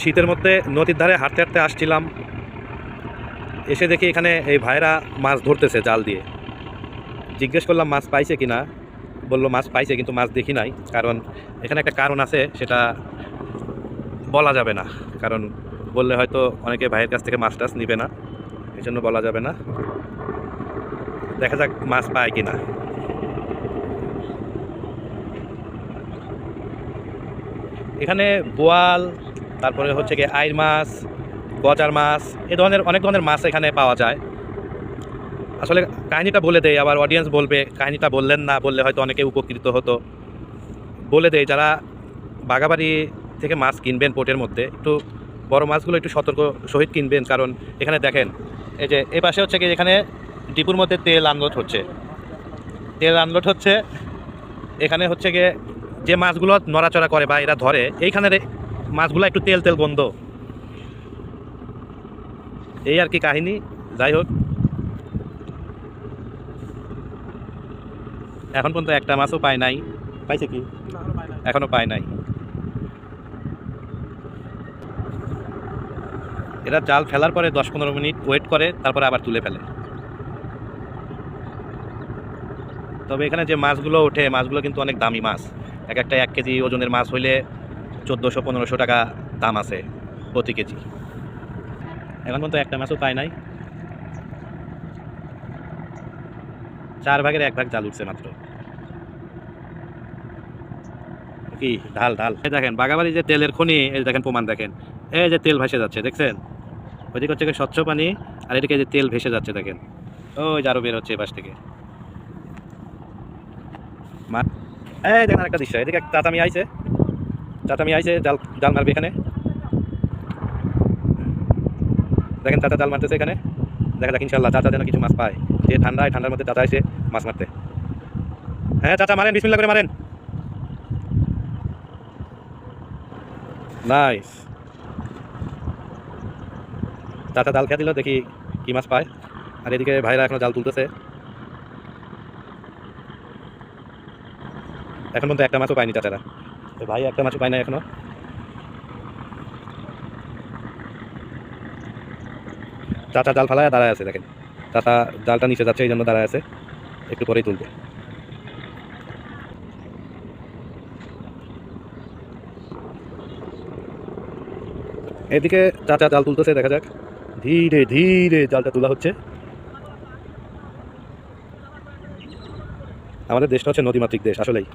শীতের মধ্যে নদীর ধারে হাঁটতে হাঁটতে আসছিলাম, এসে দেখি এখানে এই ভাইরা মাছ ধরতেছে জাল দিয়ে। জিজ্ঞেস করলাম মাছ পাইছে কিনা, বললো মাছ পাইছে কিন্তু মাছ দেখি নাই। কারণ এখানে একটা কারণ আছে, সেটা বলা যাবে না, কারণ বললে হয়তো অনেকে ভাইয়ের কাছ থেকে মাছ টাছ নিবে না, এই জন্য বলা যাবে না। দেখা যাক মাছ পায় কিনা। এখানে বোয়াল, তারপরে হচ্ছে গিয়ে আইর মাছ, গজার মাছ, এই ধরনের অনেক ধরনের মাছ এখানে পাওয়া যায়। আসলে কাহিনিটা বলে দেয়, আবার অডিয়েন্স বলবে কাহিনিটা বললেন না, বললে হয়তো অনেকে উপকৃত হতো। বলে দেয় যারা বাগাবাড়ি থেকে মাছ কিনবেন পোর্টের মধ্যে, একটু বড় মাছগুলো একটু সতর্ক সহিত কিনবেন। কারণ এখানে দেখেন, এই যে এ পাশে হচ্ছে কি, এখানে ডিপুর মধ্যে তেল আনলোড হচ্ছে। এখানে হচ্ছে গিয়ে যে মাছগুলো নড়াচড়া করে বা এরা ধরে, এইখানের মাছগুলো একটু তেল তেল গন্ধ, এই আর কি কাহিনী। যাই হোক, এখন পর্যন্ত একটা মাছও পায় নাই। পাইছে কি? এখনো পায় নাই। এরা জাল ফেলার পরে 10-15 মিনিট ওয়েট করে, তারপরে আবার তুলে ফেলে। তবে এখানে যে মাছগুলো ওঠে, মাছগুলো কিন্তু অনেক দামি মাছ। এক একটা 1 কেজি ওজনের মাছ হইলে 1400-1500 টাকা দাম আছে প্রতি কেজি। এখন পর্যন্ত একটা মাছও পায় নাই। 4 ভাগের 1 ভাগ জাল উঠছে মাত্র। কি ঢাল ঢাল, এই দেখেন বাগাবাড়ি যে তেলের খনি, এই দেখেন প্রমাণ দেখেন, এই যে তেল ভেসে যাচ্ছে দেখছেন। ওইদিকে হচ্ছে স্বচ্ছ পানি, আর এদিকে যে তেল ভেসে যাচ্ছে দেখেন, ওই যে আরো বের হচ্ছে এপাশ থেকে। এই দেখেন একটা দৃশ্য, এদিকে চাচামি আইছে, জাল জাল মারবে এখানে। দেখেন চাচা জাল মারতেছে এখানে। দেখা যাক ইনশাল্লাহ চাচা যেন কিছু মাছ পায়। যে ঠান্ডার মধ্যে চাচা এসে মাছ মারতে। হ্যাঁ চাচা মারেন, বিসমিল্লাহ করে মারেন। নাইস। চাচা জাল খেয়ে দিল, দেখি কি মাছ পায়। আর এদিকে ভাইরা এখনো জাল তুলতেছে। এখন পর্যন্ত একটা মাছও পায়নি চাচারা, ভাই একটা মাছও পায় না এখনো। চাচা জাল ফালায় দাঁড়ায় আছে দেখেন, চাচা জালটা নিচে যাচ্ছে, এই জন্য দাঁড়ায় আছে, একটু পরেই তুলবে। এদিকে চাচা জাল তুলতেছে, দেখা যাক। ধীরে ধীরে জালটা তোলা হচ্ছে। আমাদের দেশটা হচ্ছে নদীমাতৃক দেশ আসলেই।